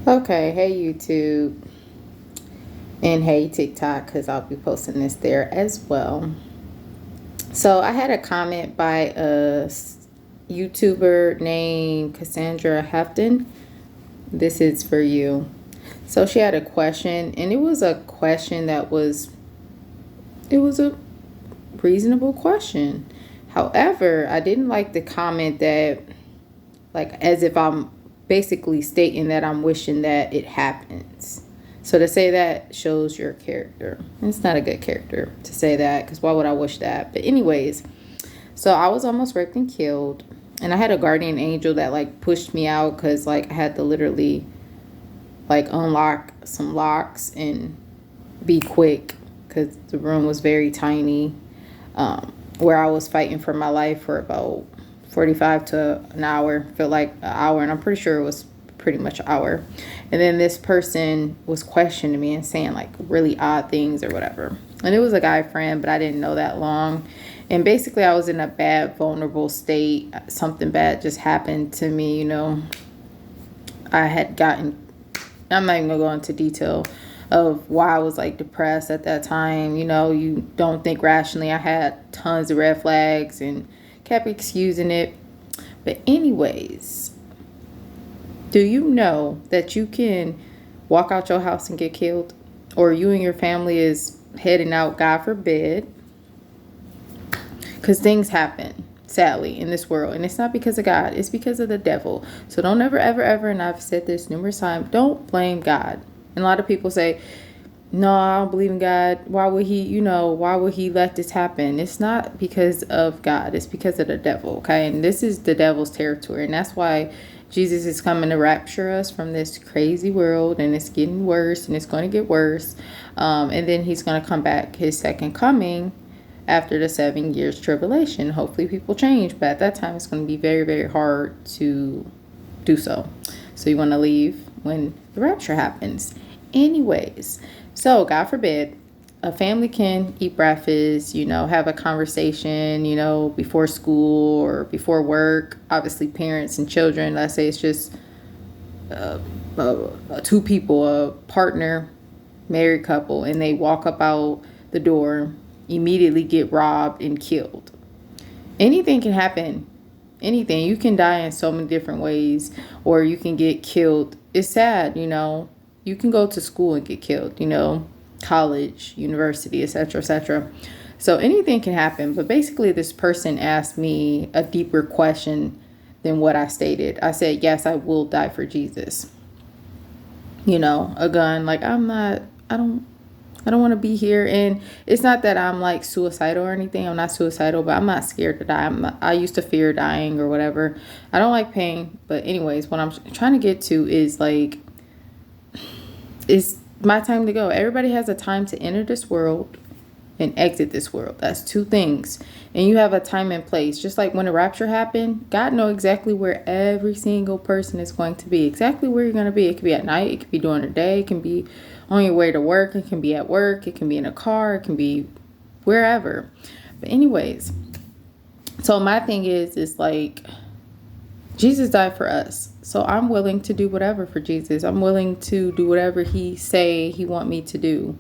Okay, hey YouTube, and hey TikTok, because I'll be posting this there as well. So I had a comment by a YouTuber named Cassandra Hefton. This is for you. So she had a question, and it was a question it was a reasonable question. However, I didn't like the comment that, like, as if I'm basically stating that I'm wishing that it happens. So to say that shows your character. It's not a good character to say that, because why would I wish that? But anyways, so I was almost raped and killed, and I had a guardian angel that like pushed me out because like I had to literally like unlock some locks and be quick because the room was very tiny, where I was fighting for my life for about 45 to an hour. Felt like an hour, and I'm pretty sure it was pretty much an hour. And then this person was questioning me and saying like really odd things or whatever. And it was a guy friend, but I didn't know that long. And basically I was in a bad, vulnerable state. Something bad just happened to me, I had gotten, I'm not even gonna go into detail of why I was like depressed at that time. You don't think rationally. I had tons of red flags and kept excusing it. But anyways, do you know that you can walk out your house and get killed? Or you and your family is heading out, God forbid. Because things happen, sadly, in this world. And it's not because of God. It's because of the devil. So don't ever, ever, ever, and I've said this numerous times, don't blame God. And a lot of people say, no, I don't believe in God. Why would he let this happen? It's not because of God. It's because of the devil, okay? And this is the devil's territory. And that's why Jesus is coming to rapture us from this crazy world. And it's getting worse, and it's going to get worse. And then he's going to come back, his second coming, after the 7 years tribulation. Hopefully people change. But at that time, it's going to be very, very hard to do so. So you want to leave when the rapture happens. Anyways, so God forbid, a family can eat breakfast, have a conversation, before school or before work. Obviously, parents and children, let's say it's just two people, a partner, married couple, and they walk up out the door, immediately get robbed and killed. Anything can happen. Anything. You can die in so many different ways, or you can get killed. It's sad, You can go to school and get killed, college, university, etc., etc. So anything can happen. But basically, this person asked me a deeper question than what I stated. I said, yes, I will die for Jesus. A gun. Like, I don't want to be here. And it's not that I'm like suicidal or anything. I'm not suicidal, but I'm not scared to die. I used to fear dying or whatever. I don't like pain. But anyways, what I'm trying to get to is like, it's my time to go. Everybody has a time to enter this world and exit this world. That's two things. And you have a time and place. Just like when the rapture happened, God knows exactly where every single person is going to be. Exactly where you're going to be. It could be at night. It could be during the day. It can be on your way to work. It can be at work. It can be in a car. It can be wherever. But anyways, so my thing is like, Jesus died for us. So I'm willing to do whatever for Jesus. I'm willing to do whatever he say he want me to do.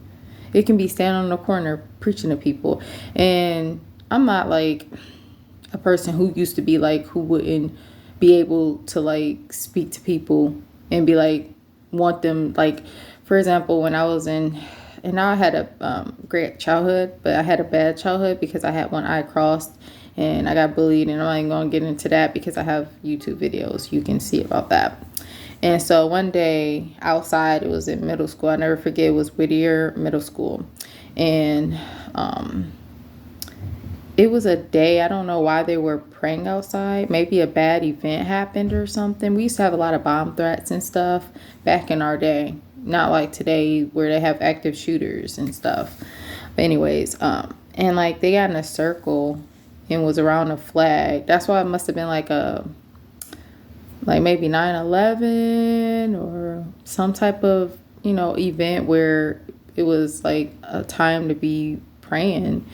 It can be standing on the corner preaching to people. And I'm not like a person who used to be like, who wouldn't be able to like speak to people and be like, want them, like, for example, when I was in, and I had a great childhood, but I had a bad childhood because I had one eye crossed and I got bullied, and I'm not even going to get into that because I have YouTube videos. You can see about that. And so one day outside, it was in middle school. I never forget, it was Whittier Middle School. And it was a day, I don't know why they were praying outside. Maybe a bad event happened or something. We used to have a lot of bomb threats and stuff back in our day. Not like today where they have active shooters and stuff. But anyways, and like they got in a circle and was around a flag. That's why it must have been like maybe 9/11 or some type of, event where it was like a time to be praying.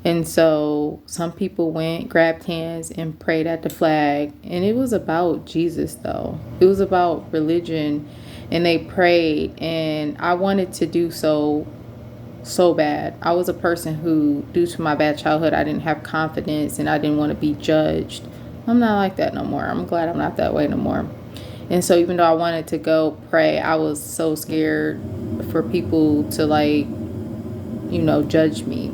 And so some people went, grabbed hands, and prayed at the flag. And it was about Jesus, though. It was about religion and they prayed, and I wanted to do so bad. I was a person who, due to my bad childhood, I didn't have confidence and I didn't want to be judged. I'm not like that no more. I'm glad I'm not that way no more. And so even though I wanted to go pray, I was so scared for people to, like, you know, judge me.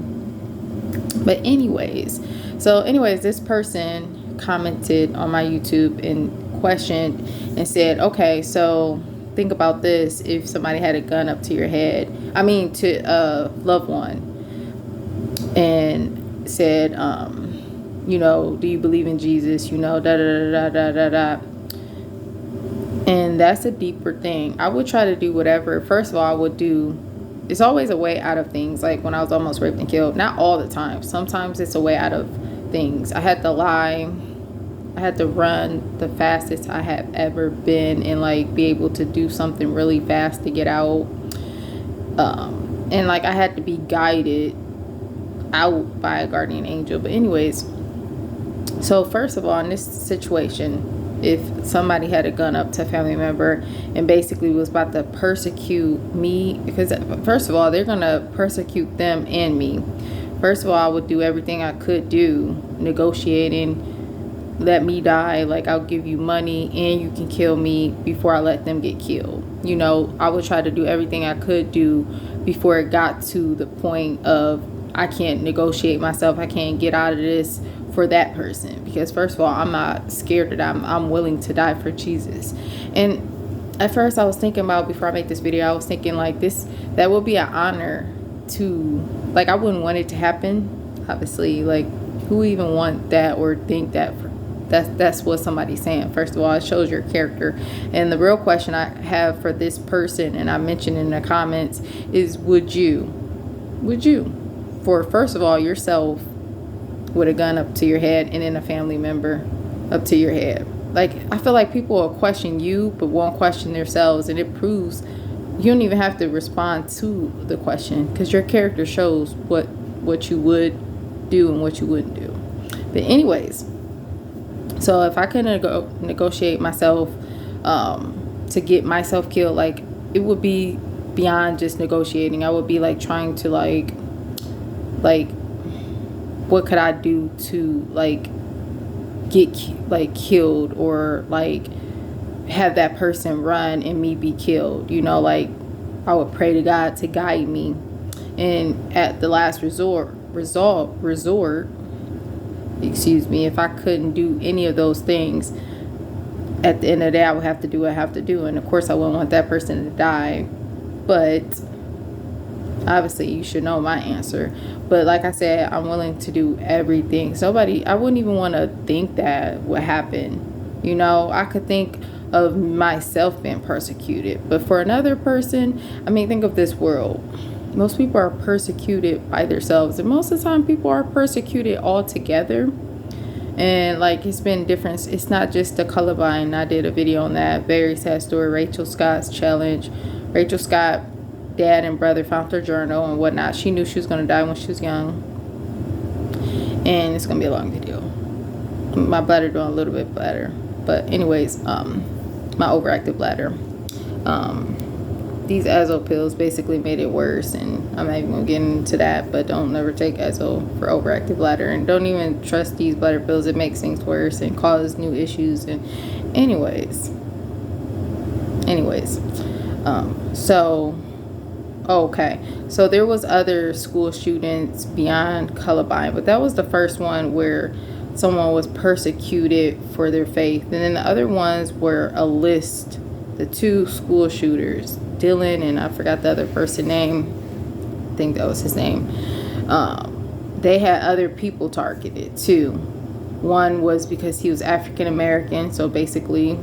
But anyways, this person commented on my YouTube and questioned and said, okay, so think about this. If somebody had a gun up to your head, to a loved one, and said, you know, do you believe in Jesus? You know, da da da da da da. And that's a deeper thing. I would try to do whatever. First of all, I would do, it's always a way out of things. Like when I was almost raped and killed, not all the time. Sometimes it's a way out of things. I had to lie. I had to run the fastest I have ever been and like be able to do something really fast to get out. And like I had to be guided out by a guardian angel. But anyways, so first of all, in this situation, if somebody had a gun up to a family member and basically was about to persecute me, because first of all, they're going to persecute them and me. First of all, I would do everything I could do, negotiating, let me die, like I'll give you money and you can kill me before I let them get killed. You know, I would try to do everything I could do before it got to the point of I can't negotiate myself, I can't get out of this for that person. Because first of all, I'm not scared that I'm willing to die for Jesus. And at first I was thinking about, before I make this video, I was thinking like that would be an honor to, like, I wouldn't want it to happen, obviously. Like, who even want that or think that that's what somebody's saying? First of all, it shows your character. And the real question I have for this person, and I mentioned in the comments, is would you for, first of all, yourself, with a gun up to your head, and then a family member up to your head? Like, I feel like people will question you but won't question themselves, and it proves you don't even have to respond to the question, because your character shows what you would do and what you wouldn't do. But anyways, so if I couldn't negotiate myself to get myself killed, like, it would be beyond just negotiating. I would be like trying to like what could I do to like get like killed, or like have that person run and me be killed. You know, like I would pray to God to guide me, and at the last resort, excuse me, if I couldn't do any of those things, at the end of the day, I would have to do what I have to do. And of course I wouldn't want that person to die, but obviously you should know my answer. But like I said, I'm willing to do everything. I wouldn't even want to think that would happen. You know, I could think of myself being persecuted, but for another person, think of this world. Most people are persecuted by themselves, and most of the time people are persecuted all together. And like, it's been different. It's not just the colorblind. I did a video on that. Very sad story. Rachel Scott's challenge. Rachel Scott, dad and brother found her journal and whatnot. She knew she was going to die when she was young, and it's going to be a long video. My bladder doing a little bit better, but anyways, my overactive bladder. These Azo pills basically made it worse, and I'm not even gonna get into that. But don't never take Azo for overactive bladder, and don't even trust these bladder pills. It makes things worse and causes new issues. And anyways, so okay, so there was other school shootings beyond Columbine, but that was the first one where someone was persecuted for their faith. And then the other ones were a list. The two school shooters, Dylan and I forgot the other person's name. I think that was his name. They had other people targeted too. One was because he was African American, so basically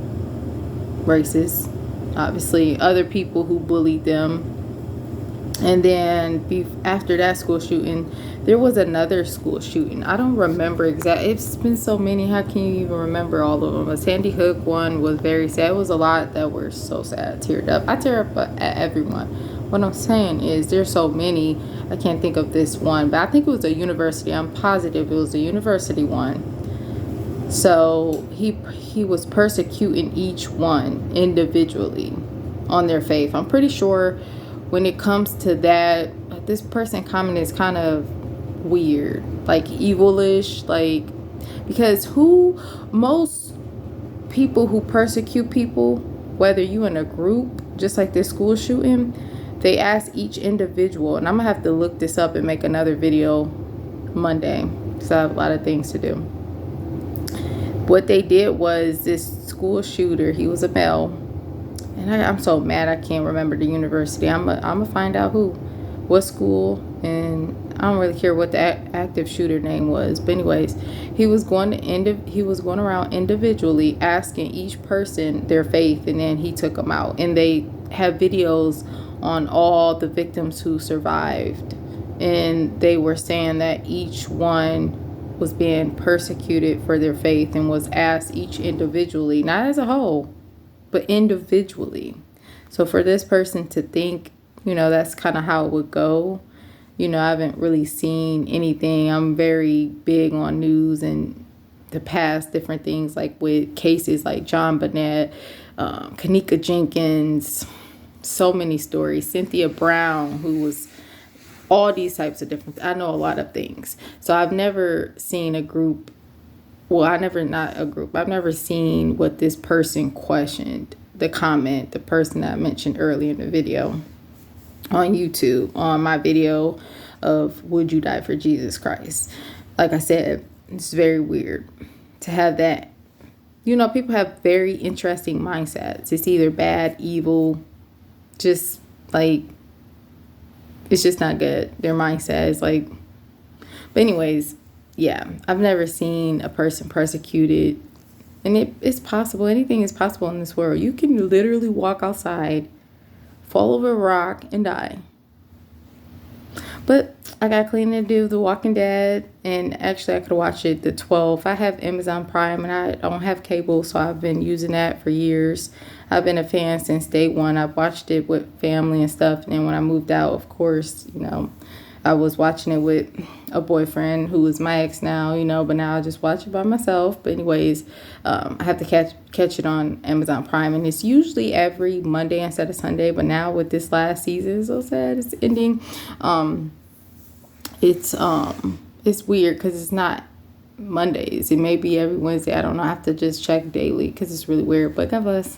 racist. Obviously, other people who bullied them. And then after that school shooting, there was another school shooting. I don't remember exactly. It's been so many. How can you even remember all of them? The Sandy Hook one was very sad. It was a lot that were so sad. Teared up. I tear up at everyone. What I'm saying is there's so many. I can't think of this one, but I think it was a university. I'm positive it was a university one. So he was persecuting each one individually. on their faith. I'm pretty sure when it comes to that, this person comment is kind of weird, like evilish, like, because most people who persecute people, whether you in a group, just like this school shooting, they ask each individual, and I'm gonna have to look this up and make another video Monday, because I have a lot of things to do. What they did was, this school shooter, he was a male, and I'm so mad I can't remember the university. I'm gonna find out what school, and I don't really care what the active shooter name was. But anyways, he was going around individually asking each person their faith, and then he took them out. And they have videos on all the victims who survived, and they were saying that each one was being persecuted for their faith and was asked each individually, not as a whole, but individually. So for this person to think, that's kind of how it would go. I haven't really seen anything. I'm very big on news and the past different things, like with cases like John Burnett, Kanika Jenkins, so many stories, Cynthia Brown, who was all these types of different, I know a lot of things. So I've never seen I've never seen what this person questioned, the person that I mentioned earlier in the video on YouTube, on my video of would you die for Jesus Christ. Like I said, it's very weird to have that. People have very interesting mindsets. It's either bad, evil, just like, it's just not good. Their mindset is like, but anyways, yeah, I've never seen a person persecuted, and it's possible. Anything is possible in this world. You can literally walk outside, fall over a rock, and die. But I got cleaning to do, The Walking Dead, and actually I could watch it, the 12. I have Amazon Prime, and I don't have cable, so I've been using that for years. I've been a fan since day one. I've watched it with family and stuff, and then when I moved out, of course, I was watching it with a boyfriend who is my ex now, but now I just watch it by myself. But anyways, I have to catch it on Amazon Prime, and it's usually every Monday instead of Sunday. But now with this last season, it's so sad it's ending. It's weird because it's not Mondays. It may be every Wednesday. I don't know. I have to just check daily because it's really weird. But God bless.